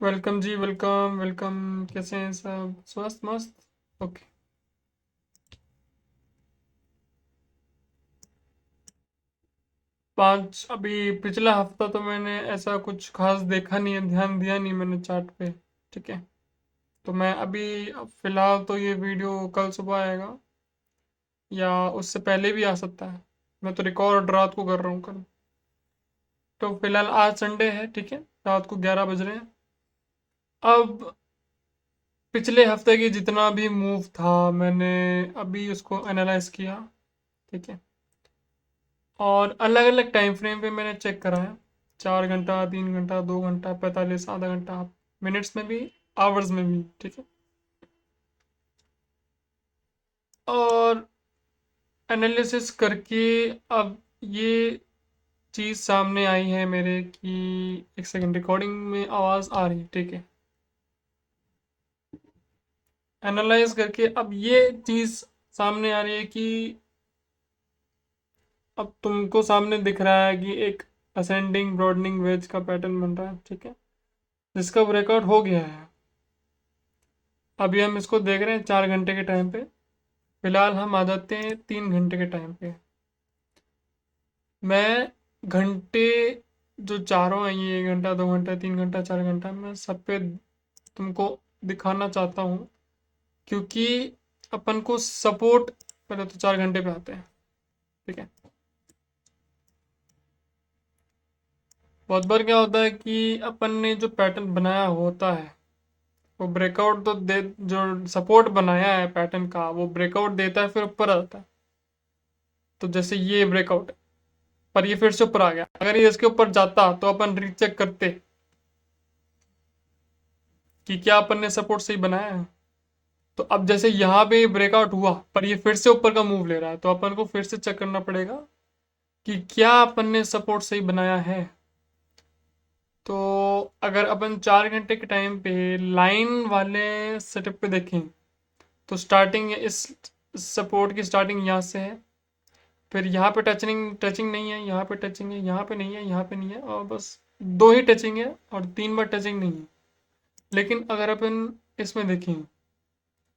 Welcome जी, welcome welcome. कैसे हैं सब? स्वस्थ मस्त। ओके। पाँच अभी पिछला हफ्ता तो मैंने ऐसा कुछ खास देखा नहीं है, ध्यान दिया नहीं मैंने चार्ट पे। ठीक है। तो मैं अभी फिलहाल तो ये वीडियो कल सुबह आएगा या उससे पहले भी आ सकता है। मैं तो रिकॉर्ड रात को कर रहा हूँ कल। तो फिलहाल आज संडे है, ठीक है। रात को 11 बज रहे हैं। अब पिछले हफ्ते की जितना भी मूव था मैंने अभी उसको एनालाइज किया। ठीक है। और अलग अलग टाइम फ्रेम पे मैंने चेक करा है। 4 घंटा, 3 घंटा, 2 घंटा, 45, आधा घंटा, मिनट्स में भी, आवर्स में भी। ठीक है। और एनालिसिस करके अब ये चीज़ सामने आई है मेरे कि एक सेकंड, रिकॉर्डिंग में आवाज़ आ रही है? ठीक है। एनालाइज करके अब ये चीज़ सामने आ रही है कि अब तुमको सामने दिख रहा है कि एक असेंडिंग ब्रॉडनिंग वेज का पैटर्न बन रहा है। ठीक है। जिसका ब्रेकआउट हो गया है। अभी हम इसको देख रहे हैं 4 घंटे के टाइम पे। फिलहाल हम आ जाते हैं 3 घंटे के टाइम पे। मैं घंटे जो चारों हैं, ये 1 घंटा, 2 घंटा, 3 घंटा, 4 घंटा, मैं सब पे तुमको दिखाना चाहता हूँ। क्योंकि अपन को सपोर्ट, पहले तो 4 घंटे पे आते हैं। ठीक है। बहुत बार क्या होता है कि अपन ने जो पैटर्न बनाया होता है वो ब्रेकआउट तो दे, जो सपोर्ट बनाया है पैटर्न का वो ब्रेकआउट देता है, फिर ऊपर आ जाता है। तो जैसे ये ब्रेकआउट, पर ये फिर से ऊपर आ गया। अगर ये इसके ऊपर जाता तो अपन रीचेक करते कि क्या अपन ने सपोर्ट सही बनाया है। तो अब जैसे यहाँ पे ब्रेकआउट हुआ पर ये फिर से ऊपर का मूव ले रहा है, तो अपन को फिर से चेक करना पड़ेगा कि क्या अपन ने सपोर्ट सही बनाया है। तो अगर अपन 4 घंटे के टाइम पे लाइन वाले सेटअप पे देखें तो स्टार्टिंग इस सपोर्ट की स्टार्टिंग यहाँ से है। फिर यहाँ पे टचिंग टचिंग नहीं है, यहाँ पे टचिंग है, यहाँ पे नहीं है, यहाँ पे नहीं है, और बस दो ही टचिंग है और 3 बार टचिंग नहीं है। लेकिन अगर अपन इसमें देखें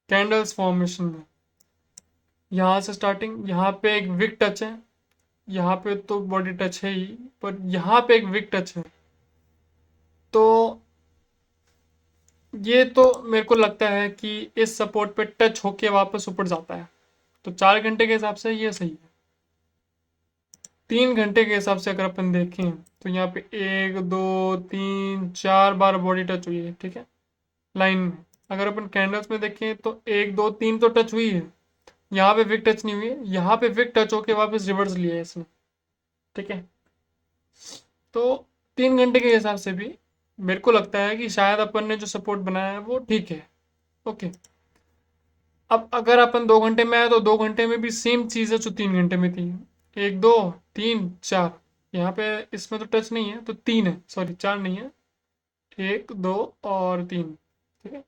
कैंडल्स फॉर्मेशन में, यहाँ से स्टार्टिंग, यहाँ पे एक विक टच है, यहाँ पे तो बॉडी टच है ही, पर यहाँ पे एक विक टच है। तो ये तो मेरे को लगता है कि इस सपोर्ट पे टच होके वापस ऊपर जाता है। तो 4 घंटे के हिसाब से ये सही है। 3 घंटे के हिसाब से अगर अपन देखें तो यहाँ पे 1, 2, 3, 4 बार बॉडी टच हुई है। ठीक है। लाइन में अगर अपन कैंडल्स में देखें तो 1, 2, 3 तो टच हुई है। यहाँ पे विक टच नहीं हुई है, यहाँ पे विक टच होके वापस रिवर्स लिया है इसने। ठीक है। तो 3 घंटे के हिसाब से भी मेरे को लगता है कि शायद अपन ने जो सपोर्ट बनाया है वो ठीक है। ओके। अब अगर अपन 2 घंटे में आए तो 2 घंटे में भी सेम चीज़ है जो 3 घंटे में थी। 1, 2, 3, 4। यहाँ पे इसमें तो टच नहीं है तो 3 है, सॉरी 4 नहीं है। 1, 2 और 3। ठीक है।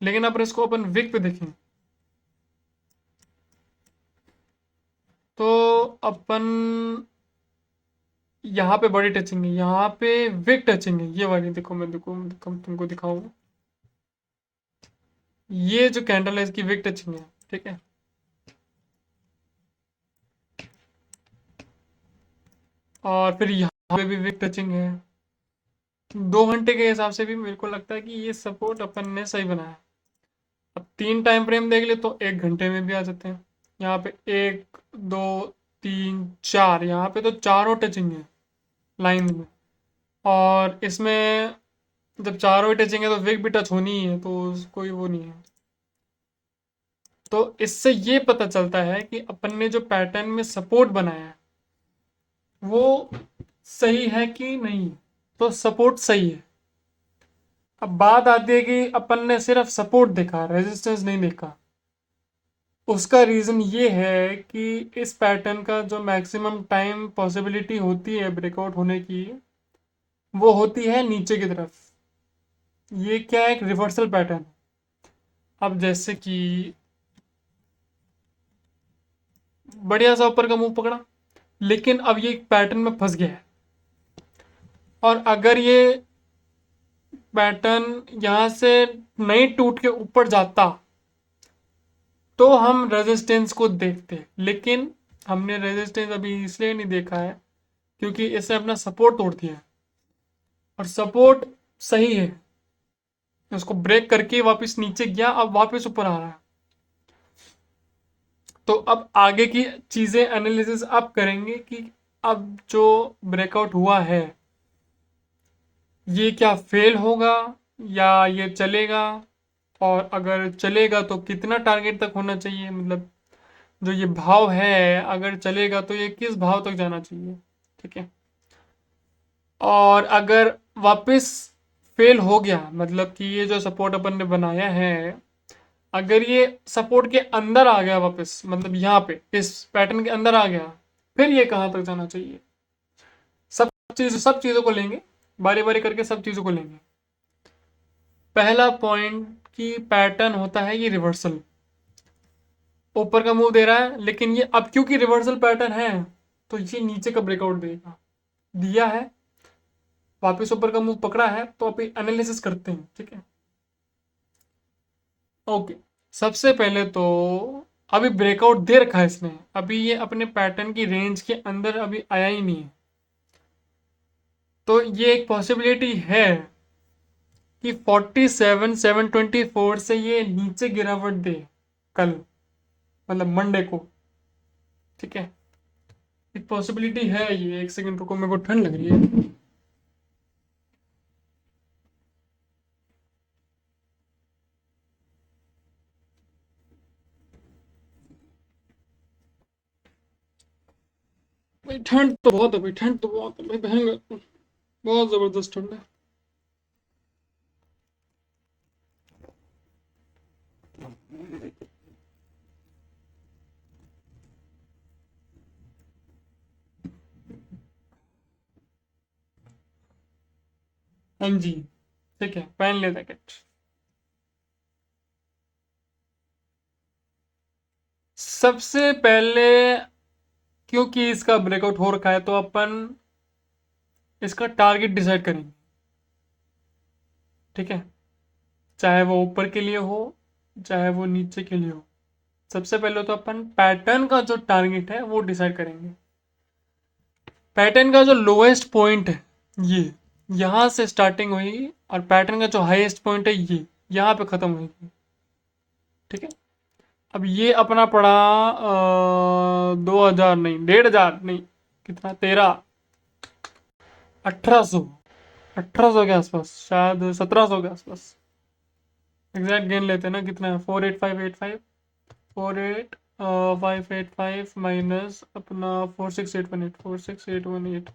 लेकिन अगर इसको अपन विक पे देखें तो अपन यहाँ पे बॉडी टचिंग है, यहाँ पे विक टचिंग है। ये वाली देखो, मैं तुमको दिखाऊंगा। ये जो कैंडल है इसकी विक टचिंग है। ठीक है। और फिर यहाँ पे भी विक टचिंग है। 2 घंटे के हिसाब से भी मेरे को लगता है कि ये सपोर्ट अपन ने सही बनाया है। अब 3 टाइम फ्रेम देख ले तो 1 घंटे में भी आ जाते हैं। यहाँ पे 1, 2, 3, 4, यहाँ पे तो चारों टचिंग है लाइन में। और इसमें जब चारों ही टचिंग है तो विक भी टच होनी ही है, तो कोई वो नहीं है। तो इससे ये पता चलता है कि अपन ने जो पैटर्न में सपोर्ट बनाया है वो सही है कि नहीं। तो सपोर्ट सही है। अब बात आती है कि अपन ने सिर्फ सपोर्ट देखा, रेजिस्टेंस नहीं देखा। उसका रीजन ये है कि इस पैटर्न का जो मैक्सिमम टाइम पॉसिबिलिटी होती है ब्रेकआउट होने की वो होती है नीचे की तरफ। ये क्या है, एक रिवर्सल पैटर्न। अब जैसे कि बढ़िया सा ऊपर का मुंह पकड़ा, लेकिन अब ये एक पैटर्न में फंस गया है। और अगर ये पैटर्न यहाँ से नहीं टूट के ऊपर जाता तो हम रेजिस्टेंस को देखते, लेकिन हमने रेजिस्टेंस अभी इसलिए नहीं देखा है क्योंकि इसने अपना सपोर्ट तोड़ दिया है, और सपोर्ट सही है, उसको ब्रेक करके वापस नीचे गया, अब वापस ऊपर आ रहा है। तो अब आगे की चीजें एनालिसिस अब करेंगे कि अब जो ब्रेकआउट हुआ है ये क्या फेल होगा या ये चलेगा, और अगर चलेगा तो कितना टारगेट तक होना चाहिए, मतलब जो ये भाव है अगर चलेगा तो ये किस भाव तक जाना चाहिए। ठीक है, और अगर वापस फेल हो गया, मतलब कि ये जो सपोर्ट अपन ने बनाया है अगर ये सपोर्ट के अंदर आ गया वापस, मतलब यहाँ पे इस पैटर्न के अंदर आ गया, फिर ये कहाँ तक जाना चाहिए। सब चीजों को लेंगे, बारी बारी करके सब चीजों को लेंगे। पहला पॉइंट कि पैटर्न होता है ये रिवर्सल, ऊपर का मूव दे रहा है लेकिन ये अब क्योंकि रिवर्सल पैटर्न है तो ये नीचे का ब्रेकआउट देगा, दिया है, वापस ऊपर का मूव पकड़ा है, तो अभी एनालिसिस करते हैं। ठीक है, ओके। सबसे पहले तो अभी ब्रेकआउट दे रखा है इसने, अभी ये अपने पैटर्न की रेंज के अंदर अभी आया ही नहीं है, तो ये एक पॉसिबिलिटी है कि 47,724 से ये नीचे गिरावट दे कल, मतलब मंडे को। ठीक है, एक पॉसिबिलिटी है ये। एक सेकंड रुको, मेरे को ठंड लग रही है। भाई ठंड तो बहुत है, भाई ठंड तो बहुत है भाई, भयंकर, बहुत जबरदस्त ठंड है। हाँ जी, ठीक है, पहन ले जैकेट। सबसे पहले क्योंकि इसका ब्रेकआउट हो रखा है तो अपन इसका टारगेट डिसाइड करेंगे। ठीक है, चाहे वो ऊपर के लिए हो चाहे वो नीचे के लिए हो, सबसे पहले तो अपन पैटर्न का जो टारगेट है वो डिसाइड करेंगे। पैटर्न का जो लोएस्ट पॉइंट है ये यहाँ से स्टार्टिंग हुई, और पैटर्न का जो हाईएस्ट पॉइंट है ये यहाँ पे खत्म हुई। ठीक है, अब ये अपना पड़ा 2,000 नहीं, 1,500 नहीं, कितना, 1,300, 1,800 के आसपास, शायद 1,700 के आसपास। एग्जैक्ट गेन लेते हैं ना, कितना है, 48585, 48585 माइनस अपना 46818, 46818,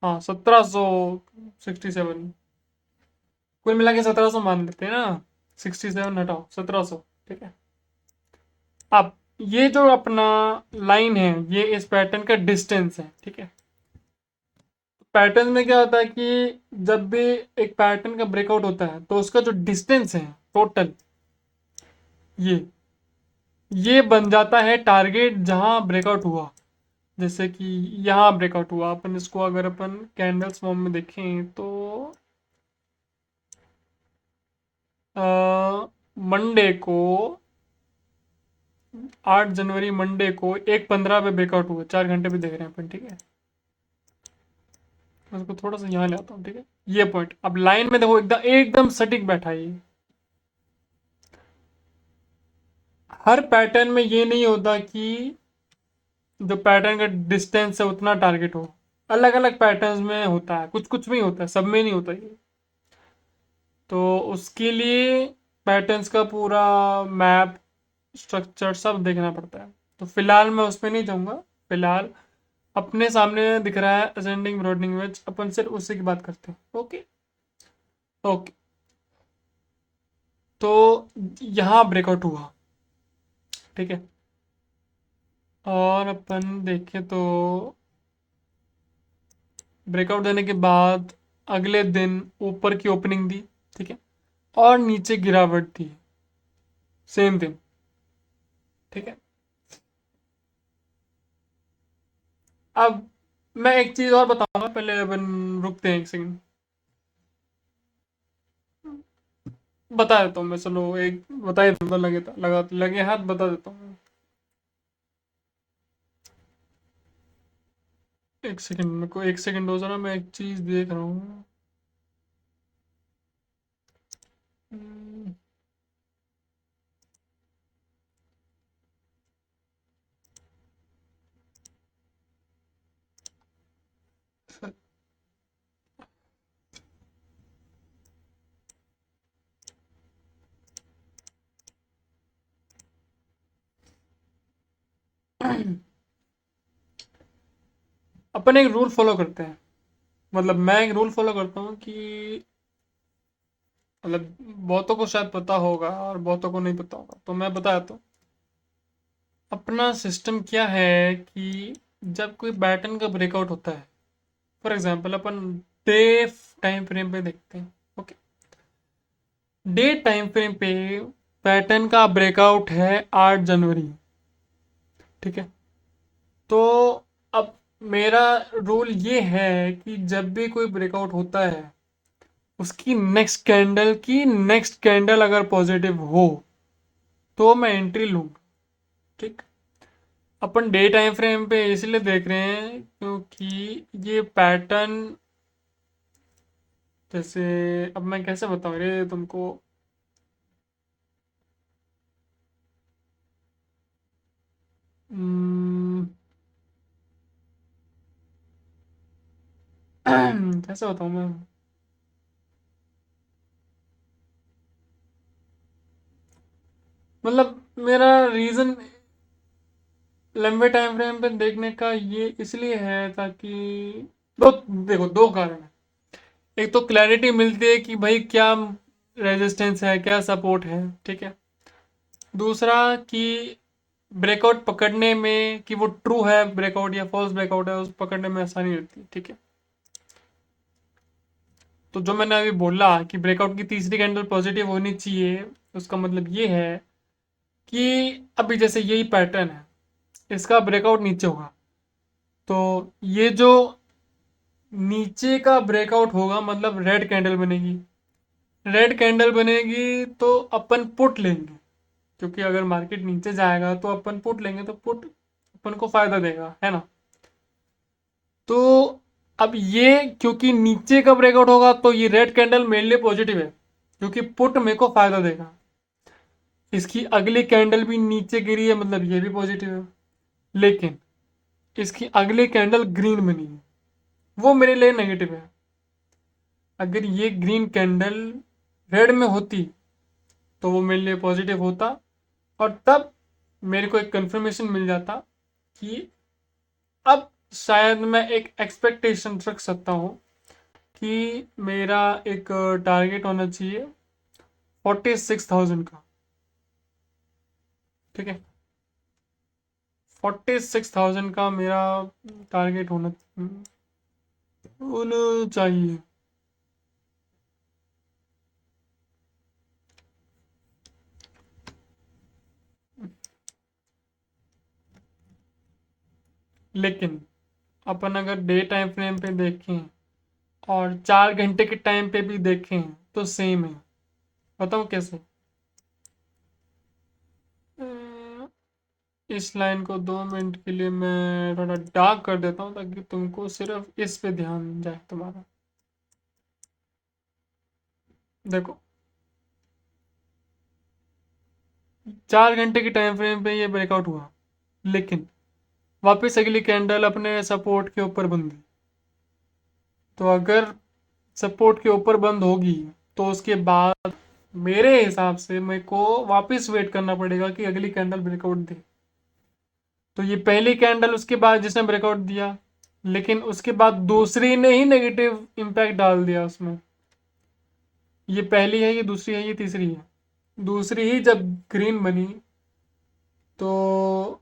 हाँ 1,767, कुल मिला के 1,700 मान लेते हैं ना, 67 हटाओ 1,700। ठीक है, अब ये जो अपना लाइन है ये इस पैटर्न का डिस्टेंस है। ठीक है, पैटर्न में क्या होता है कि जब भी एक पैटर्न का ब्रेकआउट होता है तो उसका जो डिस्टेंस है टोटल, ये ये बन जाता है टारगेट जहां ब्रेकआउट हुआ। जैसे कि यहाँ ब्रेकआउट हुआ, अपन इसको अगर अपन कैंडल्स फॉर्म में देखें तो मंडे को, 8 जनवरी मंडे को 1:15 पे ब्रेकआउट हुआ, 4 घंटे पे देख रहे हैं अपन। ठीक है, मैं उसको थोड़ा सा यहाँ ले आता हूँ। ठीक है, ये पॉइंट अब लाइन में देखो, एकदम एकदम सटीक बैठा है ये। हर पैटर्न में ये नहीं होता कि जो पैटर्न का डिस्टेंस है उतना टारगेट हो, अलग अलग पैटर्न्स में होता है, कुछ कुछ में ही होता है, सब में नहीं होता ये। तो उसके लिए पैटर्न्स का पूरा मैप, स्ट्रक्चर सब देखना पड़ता है। तो फिलहाल मैं उस पर नहीं जाऊंगा, फिलहाल अपने सामने दिख रहा है असेंडिंग ब्रॉडनिंग वेज, अपन सिर्फ उसी की बात करते हैं। Okay, okay. तो यहाँ ब्रेकआउट हुआ। ठीक है, और अपन देखें तो ब्रेकआउट देने के बाद अगले दिन ऊपर की ओपनिंग दी। ठीक है, और नीचे गिरावट थी, सेम दिन। ठीक है, अब मैं एक चीज और बताऊंगा, पहले अपन रुकते हैं एक सेकंड। बता देता हूँ मैं, चलो एक बता ही देता हूँ, लगे हाथ बता देता हूँ। एक सेकंड, मेरे को एक सेकंड हो जरा, मैं एक चीज देख रहा हूँ। हम्म, अपन एक रूल फॉलो करते हैं। मतलब मैं एक रूल फॉलो करता हूँ कि मतलब बहुतों को शायद पता होगा और बहुतों को नहीं पता होगा, तो मैं बता देता हूँ। अपना सिस्टम क्या है कि जब कोई पैटर्न का ब्रेकआउट होता है, for example upon day time frame पे देखते हैं। ओके, डे टाइम फ्रेम पे पैटर्न का ब्रेकआउट है 8 जनवरी। ठीक है, तो अब मेरा रूल ये है कि जब भी कोई ब्रेकआउट होता है, उसकी नेक्स्ट कैंडल अगर पॉजिटिव हो तो मैं एंट्री लूंगा। ठीक, अपन डे टाइम फ्रेम पे इसलिए देख रहे हैं क्योंकि ये पैटर्न, जैसे अब मैं कैसे बताऊं रे तुमको। हम्म, कैसे बताऊं मैं। मतलब मेरा रीजन लंबे टाइम फ्रेम पे देखने का ये इसलिए है ताकि दो देखो, दो कारण है। एक तो क्लैरिटी मिलती है कि भाई क्या रेजिस्टेंस है, क्या सपोर्ट है। ठीक है, दूसरा कि ब्रेकआउट पकड़ने में कि वो ट्रू है ब्रेकआउट या फॉल्स ब्रेकआउट है, उस पकड़ने में आसानी रहती है। ठीक है, तो जो मैंने अभी बोला कि ब्रेकआउट की तीसरी कैंडल पॉजिटिव होनी चाहिए, उसका मतलब ये है कि अभी जैसे यही पैटर्न है, इसका ब्रेकआउट नीचे होगा, तो ये जो नीचे का ब्रेकआउट होगा मतलब रेड कैंडल बनेगी। रेड कैंडल बनेगी तो अपन पुट लेंगे, क्योंकि अगर मार्केट नीचे जाएगा तो अपन पुट लेंगे, तो पुट अपन को फायदा देगा, है ना। तो अब ये क्योंकि नीचे का ब्रेकआउट होगा तो ये रेड कैंडल मेरे लिए पॉजिटिव है, क्योंकि पुट मेरे को फायदा देगा। इसकी अगली कैंडल भी नीचे गिरी है, मतलब ये भी पॉजिटिव है। लेकिन इसकी अगली कैंडल ग्रीन बनी है, वो मेरे लिए नेगेटिव है। अगर ये ग्रीन कैंडल रेड में होती तो वो मेरे लिए पॉजिटिव होता, और तब मेरे को एक कंफर्मेशन मिल जाता कि अब शायद मैं एक एक्सपेक्टेशन रख सकता हूँ कि मेरा एक टारगेट होना चाहिए 46,000 का। ठीक है, 46,000 का मेरा टारगेट होना चाहिए। लेकिन अपन अगर डे टाइम फ्रेम पे देखें और 4 घंटे के टाइम पे भी देखें तो सेम है। बताओ कैसे। अ, इस लाइन को 2 मिनट के लिए मैं थोड़ा डार्क कर देता हूँ ताकि तुमको सिर्फ इस पे ध्यान जाए तुम्हारा। देखो, 4 घंटे की टाइम फ्रेम पे ये ब्रेकआउट हुआ, लेकिन वापस अगली कैंडल अपने सपोर्ट के ऊपर बंदी। तो अगर सपोर्ट के ऊपर बंद होगी तो उसके बाद मेरे हिसाब से मेरे को वापस वेट करना पड़ेगा कि अगली कैंडल ब्रेकआउट दे। तो ये पहली कैंडल उसके बाद जिसने ब्रेकआउट दिया, लेकिन उसके बाद दूसरी ने ही नेगेटिव इम्पैक्ट डाल दिया उसमें। ये पहली है, ये दूसरी है, ये तीसरी है। दूसरी ही जब ग्रीन बनी तो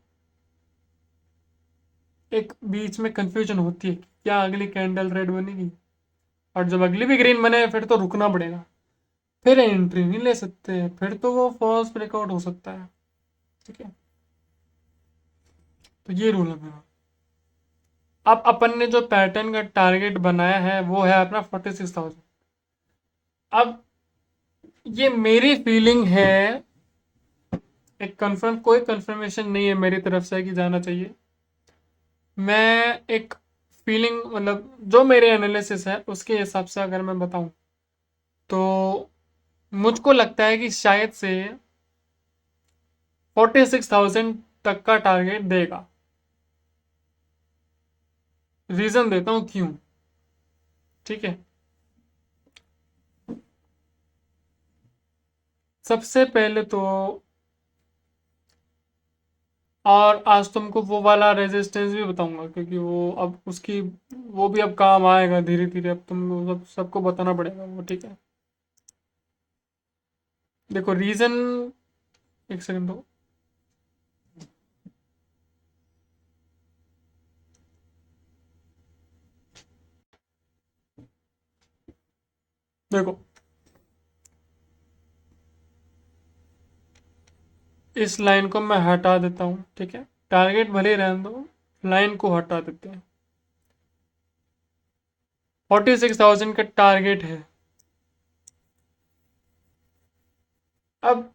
एक बीच में कंफ्यूजन होती है कि क्या अगली कैंडल रेड बनेगी। और जब अगली भी ग्रीन बने फिर तो रुकना पड़ेगा, फिर एंट्री नहीं ले सकते, फिर तो वो फॉल्स ब्रेकआउट हो सकता है। ठीक है, तो ये रूल है मेरा। अब अपन ने जो पैटर्न का टारगेट बनाया है वो है अपना 46,000। अब ये मेरी फीलिंग है, एक कंफर्म कोई कंफर्मेशन नहीं है मेरी तरफ से कि जाना चाहिए। मैं एक फीलिंग मतलब जो मेरे एनालिसिस है उसके हिसाब से अगर मैं बताऊं तो मुझको लगता है कि शायद से 46,000 तक का टारगेट देगा। रीजन देता हूं क्यों। ठीक है, सबसे पहले तो, और आज तुमको वो वाला रेजिस्टेंस भी बताऊंगा क्योंकि वो अब उसकी वो भी अब काम आएगा धीरे धीरे। अब तुमको सबको बताना पड़ेगा वो। ठीक है, देखो रीजन, एक सेकंड दो। देखो इस लाइन को मैं हटा देता हूँ। ठीक है, टारगेट भले ही रहने दो, लाइन को हटा देते हैं। 46,000 का टारगेट है। अब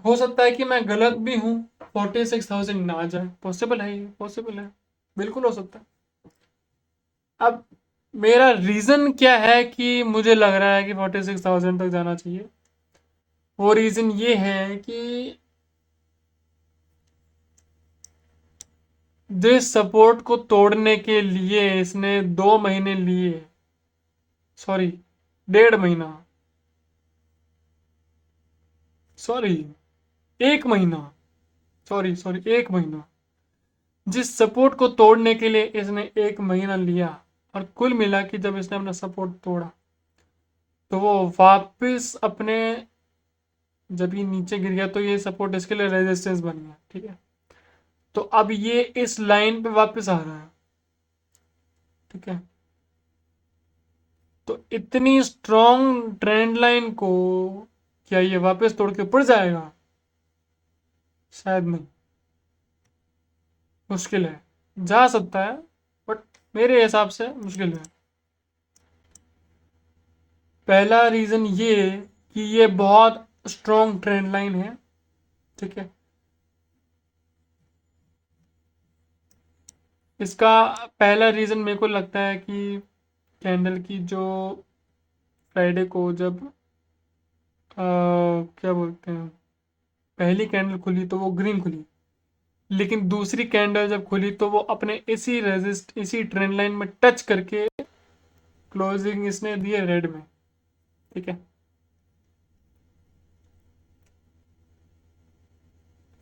हो सकता है कि मैं गलत भी हूँ, 46,000 ना जाए, पॉसिबल है, ये पॉसिबल है, बिल्कुल हो सकता है। अब मेरा रीजन क्या है कि मुझे लग रहा है कि 46,000 तक जाना चाहिए। वो रीजन ये है कि जिस सपोर्ट को तोड़ने के लिए इसने 2 महीने लिए, सॉरी 1.5 महीना, सॉरी 1 महीना, सॉरी सॉरी 1 महीना, जिस सपोर्ट को तोड़ने के लिए इसने 1 महीना लिया, और कुल मिला कि जब इसने अपना सपोर्ट तोड़ा तो वो वापस अपने, जब ये नीचे गिर गया तो ये सपोर्ट इसके लिए रेजिस्टेंस बन गया। ठीक है, तो अब ये इस लाइन पे वापस आ रहा है। ठीक है, तो इतनी स्ट्रॉन्ग ट्रेंड लाइन को क्या ये वापस तोड़ के ऊपर जाएगा? शायद नहीं, मुश्किल है। जा सकता है बट मेरे हिसाब से मुश्किल है। पहला रीजन ये कि ये बहुत स्ट्रॉन्ग ट्रेंड लाइन है। ठीक है, इसका पहला रीजन मेरे को लगता है कि कैंडल की जो फ्राइडे को जब क्या बोलते हैं, पहली कैंडल खुली तो वो ग्रीन खुली, लेकिन दूसरी कैंडल जब खुली तो वो अपने इसी ट्रेंड लाइन में टच करके क्लोजिंग इसने दी है रेड में। ठीक है,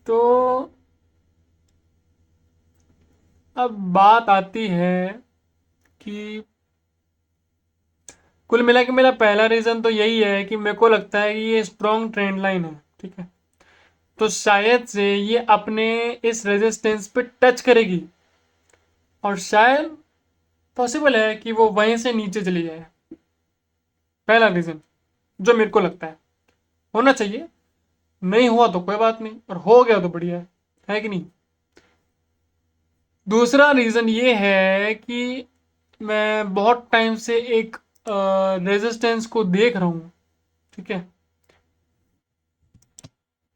तो अब बात आती है कि कुल मिला के मेरा पहला रीजन तो यही है कि मेरे को लगता है कि ये स्ट्रॉन्ग ट्रेंड लाइन है। ठीक है, तो शायद से ये अपने इस रेजिस्टेंस पे टच करेगी, और शायद पॉसिबल है कि वो वहीं से नीचे चली जाए। पहला रीजन जो मेरे को लगता है होना चाहिए। नहीं हुआ तो कोई बात नहीं, और हो गया तो बढ़िया है कि नहीं। दूसरा रीजन ये है कि मैं बहुत टाइम से एक रेजिस्टेंस को देख रहा हूँ। ठीक है,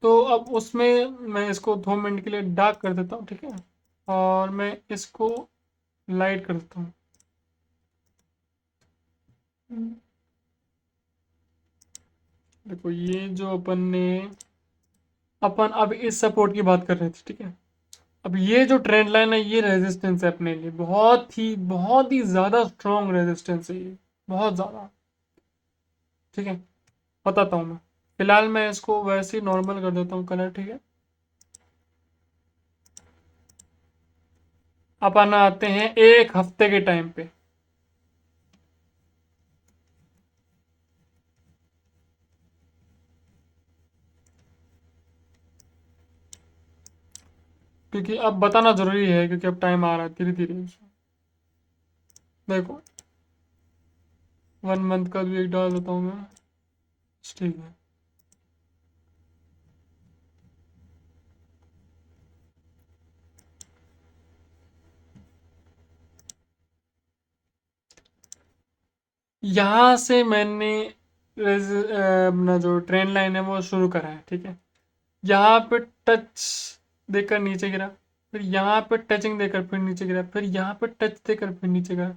तो अब उसमें मैं इसको 2 मिनट के लिए डार्क कर देता हूँ। ठीक है, और मैं इसको लाइट कर देता हूँ। देखो ये जो अपन अब इस सपोर्ट की बात कर रहे थे। ठीक है, अब ये जो ट्रेंड लाइन है ये रेजिस्टेंस है अपने लिए, बहुत ही ज्यादा स्ट्रॉन्ग रेजिस्टेंस है ये, बहुत ज्यादा। ठीक है, बताता हूँ मैं। फिलहाल मैं इसको वैसे ही नॉर्मल कर देता हूँ कलर। ठीक है, अपन आते हैं एक हफ्ते के टाइम पे। क्योंकि अब बताना जरूरी है, क्योंकि अब टाइम आ रहा है धीरे धीरे। देखो 1 मंथ का भी एक डाल देता हूँ मैं। ठीक है, यहाँ से मैंने अपना जो ट्रेन लाइन है वो शुरू करा है, ठीक है। यहाँ पे टच देकर नीचे गिरा, फिर यहाँ पे टचिंग देकर फिर नीचे गिरा, फिर यहाँ पे टच देकर फिर नीचे गिरा,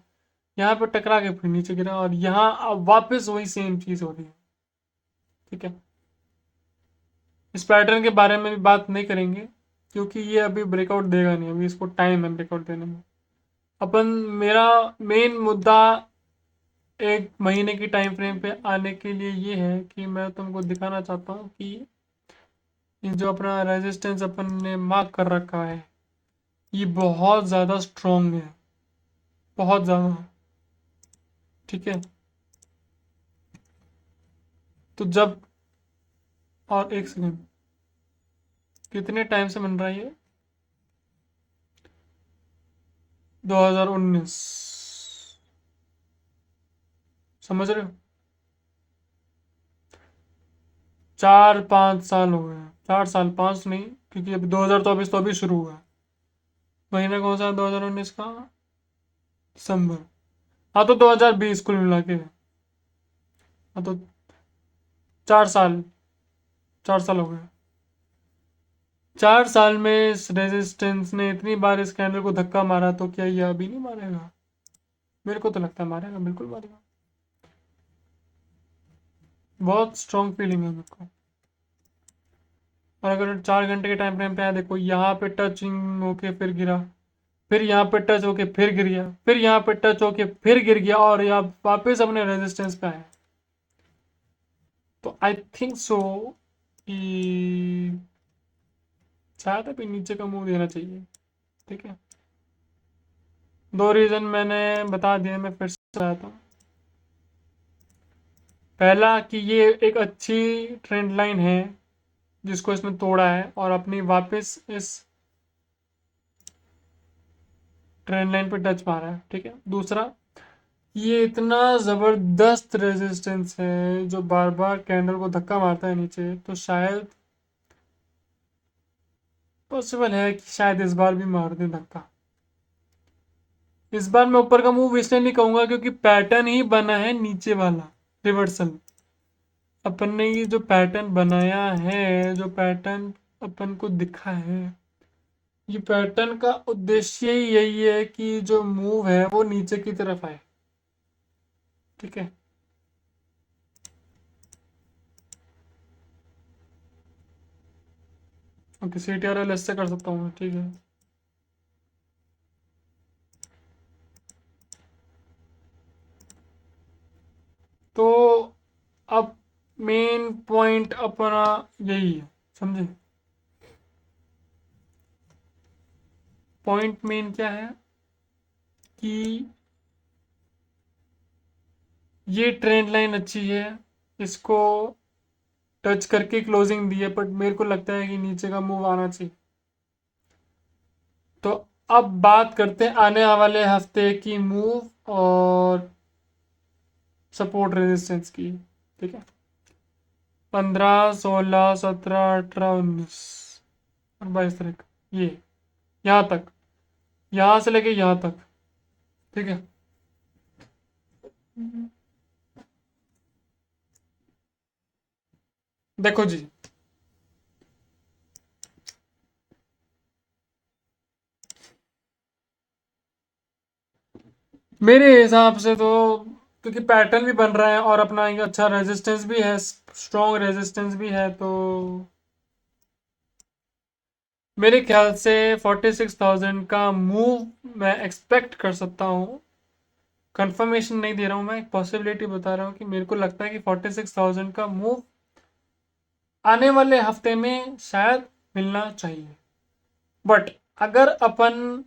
यहाँ पे टकरा के फिर नीचे गिरा, और यहाँ अब वापस वही सेम चीज हो रही है, ठीक है। इस पैटर्न के बारे में भी बात नहीं करेंगे क्योंकि ये अभी ब्रेकआउट देगा नहीं, अभी इसको टाइम है ब्रेकआउट देने में। अपन मेरा मेन मुद्दा एक महीने की टाइम फ्रेम पे आने के लिए ये है कि मैं तुमको दिखाना चाहता हूँ कि ये जो अपना रेजिस्टेंस अपन ने मार्क कर रखा है ये बहुत ज़्यादा स्ट्रॉन्ग है, बहुत ज़्यादा, ठीक है। तो जब, और एक सेकेंड, कितने टाइम से बन रहा है ये? 2019, समझ रहे हो? 4-5 साल हो गए हैं, 4 साल, 5 नहीं, क्योंकि अभी 2024 तो अभी शुरू हुआ है। महीना कौन सा है 2019 का? दिसंबर। हाँ तो 2020 कुल मिला के, हाँ तो 4 साल, 4 साल हो गए। 4 साल में इस रेजिस्टेंस ने इतनी बार इस कैंडल को धक्का मारा, तो क्या ये अभी नहीं मारेगा? मेरे को तो लगता है मारेगा, बिल्कुल मारेगा। बहुत स्ट्रॉन्ग फीलिंग है मेरे को। और अगर 4 घंटे के टाइम फ्रेम पे आया, देखो यहाँ पे टचिंग होके फिर गिरा, फिर यहाँ पे टच होके फिर गिर गया, फिर यहाँ पे टच होके फिर गिर गया, और यहाँ वापस अपने रेजिस्टेंस पे आया। तो आई थिंक सो कि शायद अभी नीचे का मुंह देना चाहिए, ठीक है। 2 रीजन मैंने बता दिए, मैं फिर से बताता हूँ। पहला कि ये एक अच्छी ट्रेंड लाइन है जिसको इसने तोड़ा है और अपनी वापस इस ट्रेंड लाइन पे टच मारा है, ठीक है। दूसरा, ये इतना जबरदस्त रेजिस्टेंस है जो बार बार कैंडल को धक्का मारता है नीचे, तो शायद पॉसिबल है कि शायद इस बार भी मार दे धक्का। इस बार मैं ऊपर का मूव इसलिए नहीं कहूंगा क्योंकि पैटर्न ही बना है नीचे वाला, रिवर्सल। अपन ने ये जो पैटर्न बनाया है, जो पैटर्न अपन को दिखा है, ये पैटर्न का उद्देश्य ही यही है कि जो मूव है वो नीचे की तरफ आए, ठीक है। ओके, CTRL ऐसे कर सकता हूँ मैं, ठीक है। तो अब मेन पॉइंट अपना यही है, समझे? पॉइंट मेन क्या है कि ये ट्रेंड लाइन अच्छी है, इसको टच करके क्लोजिंग दी है, बट मेरे को लगता है कि नीचे का मूव आना चाहिए। तो अब बात करते हैं आने वाले हफ्ते की मूव और सपोर्ट रेजिस्टेंस की, ठीक है। 15, 16, 17, 18, 19 और 22 तारीख, ये यहाँ तक, यहाँ से लेके यहाँ तक, ठीक है। देखो जी, मेरे हिसाब से तो, क्योंकि पैटर्न भी बन रहा है और अपना एक अच्छा रेजिस्टेंस भी है, स्ट्रॉन्ग रेजिस्टेंस भी है, तो मेरे ख्याल से 46,000 का मूव मैं एक्सपेक्ट कर सकता हूँ। कंफर्मेशन नहीं दे रहा हूँ, मैं एक पॉसिबिलिटी बता रहा हूँ कि मेरे को लगता है कि 46,000 का मूव आने वाले हफ्ते में शायद मिलना चाहिए। बट अगर अपन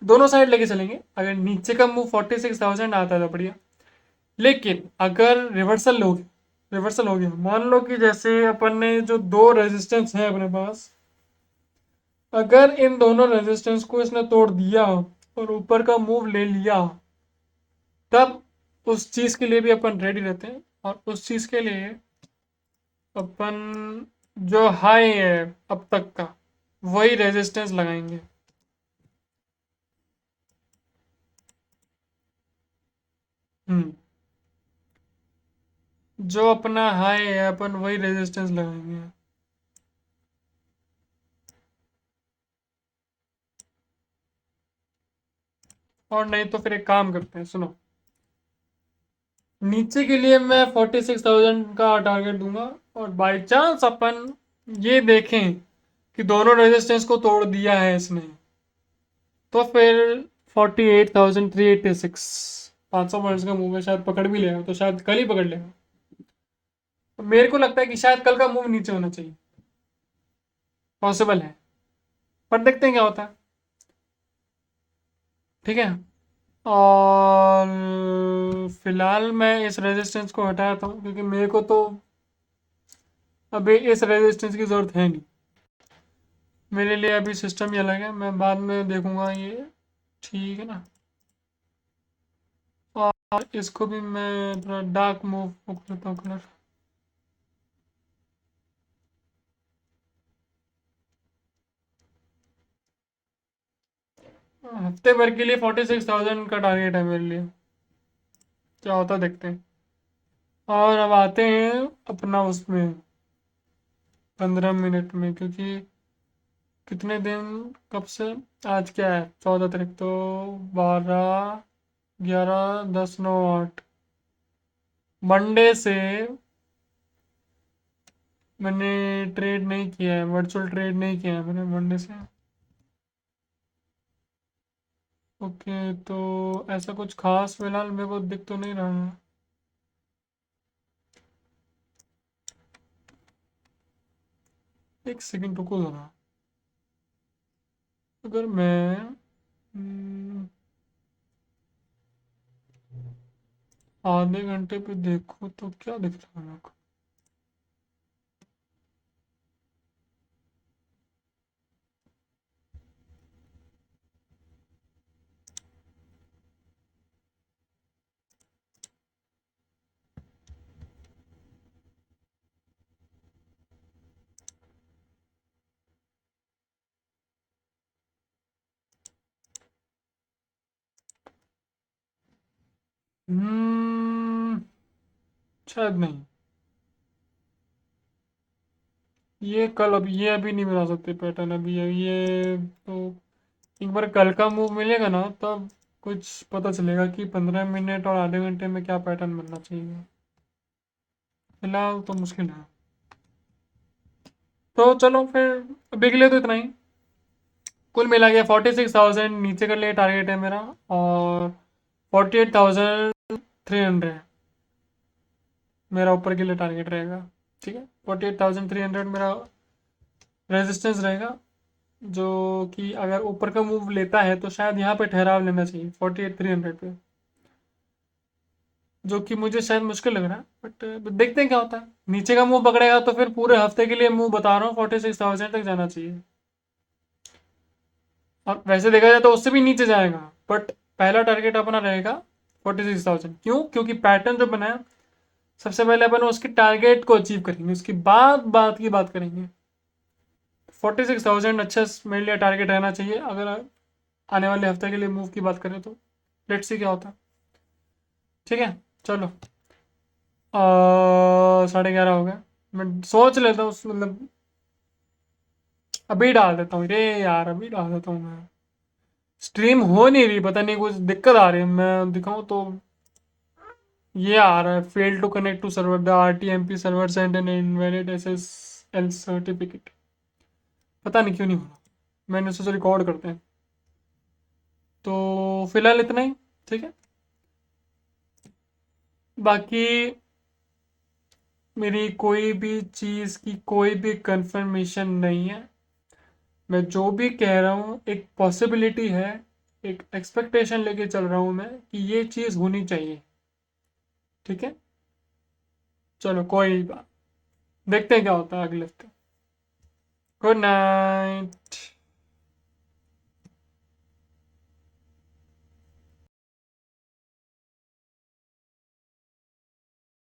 दोनों साइड लेके चलेंगे, अगर नीचे का मूव 46,000 आता है तो बढ़िया। लेकिन अगर रिवर्सल हो गया, मान लो कि जैसे अपन ने जो दो रेजिस्टेंस है अपने पास, अगर इन दोनों रेजिस्टेंस को इसने तोड़ दिया और ऊपर का मूव ले लिया, तब उस चीज के लिए भी अपन रेडी रहते हैं, और उस चीज के लिए अपन जो हाई है अब तक का वही रेजिस्टेंस लगाएंगे। हम्म जो अपना हाई है अपन वही रेजिस्टेंस लगाएंगे। और नहीं तो फिर एक काम करते हैं, सुनो। नीचे के लिए मैं 46,000 का टारगेट दूंगा। और बाई चांस अपन ये देखें कि दोनों रेजिस्टेंस को तोड़ दिया है इसने, तो फिर 48,386, 500 पॉइंट्स का मूव है, शायद पकड़ भी लेगा, तो शायद कल ही पकड़ लेगा। तो मेरे को लगता है कि शायद कल का मूव नीचे होना चाहिए, पॉसिबल है, पर देखते हैं क्या होता है। ठीक है। और फिलहाल मैं इस रेजिस्टेंस को हटाता हूँ, क्योंकि मेरे को तो अभी इस रेजिस्टेंस की ज़रूरत है नहीं। मेरे लिए अभी सिस्टम ही अलग है, मैं बाद में देखूंगा ये। ठीक है ना। और इसको भी मैं थोड़ा डार्क मूव कर लेता हूँ कलर। हफ्ते भर के लिए 46,000 का टारगेट है मेरे लिए। क्या होता है देखते हैं। और अब आते हैं अपना उसमें 15 मिनट में, क्योंकि कितने दिन, कब से, आज क्या है, 14 तारीख, तो 12, 11, 10, 9, 8, मंडे से मैंने ट्रेड नहीं किया है, वर्चुअल ट्रेड नहीं किया है मैंने मंडे से। ओके, तो ऐसा कुछ खास फिलहाल मेरे को दिख तो नहीं रहा है। एक सेकंड रुको जरा। अगर मैं आधे घंटे पे देखूँ तो क्या दिख रहा है मेरे को। हम्म, शायद नहीं। ये कल, अभी ये अभी नहीं बना सकते पैटर्न अभी, ये तो एक बार कल का मूव मिलेगा ना, तब कुछ पता चलेगा कि 15 मिनट और आधे घंटे में क्या पैटर्न बनना चाहिए। फिलहाल तो मुश्किल है। तो चलो फिर, अभी के लिए तो इतना ही। कुल मिला के 46,000 नीचे का लिए टारगेट है मेरा। और 48,300 मेरा ऊपर के लिए टारगेट रहेगा। ठीक है, 48,300 मेरा रेजिस्टेंस रहेगा। जो कि अगर ऊपर का मूव लेता है तो शायद यहाँ पे ठहराव लेना चाहिए 48,300 पे, जो कि मुझे शायद मुश्किल लग रहा है, बट देखते हैं क्या होता है। नीचे का मूव पकड़ेगा तो फिर पूरे हफ्ते के लिए मूव बता रहा हूँ 46,000 तक जाना चाहिए। और वैसे देखा जाए तो उससे भी नीचे जाएगा, बट पहला टारगेट अपना रहेगा 46,000। क्यों? क्योंकि पैटर्न जो बनाया, सबसे पहले अपन उसके टारगेट को अचीव करेंगे, उसके बाद बात की बात करेंगे। 46,000 अच्छा मेरे लिए टारगेट रहना चाहिए, अगर आने वाले हफ्ते के लिए मूव की बात करें तो। लेट्स सी क्या होता है। ठीक है, चलो। 11:30 हो गए। मैं सोच लेता हूँ मतलब अभी डाल देता हूँ रे यार, अभी डाल देता हूँ मैं। स्ट्रीम हो नहीं रही, पता नहीं कुछ दिक्कत आ रही है। मैं दिखाऊँ तो ये आ रहा है, fail to connect to server, the RTMP server send an invalid SSL certificate. पता नहीं क्यों नहीं हो रहा। मैंने सोचा रिकॉर्ड करते हैं। तो फिलहाल इतना ही। ठीक है। बाकी मेरी कोई भी चीज़ की कोई भी कंफर्मेशन नहीं है। मैं जो भी कह रहा हूँ एक पॉसिबिलिटी है, एक एक्सपेक्टेशन लेके चल रहा हूँ मैं कि ये चीज़ होनी चाहिए। ठीक है। चलो कोई बात, देखते हैं क्या होता है अगले हफ्ते। Good night.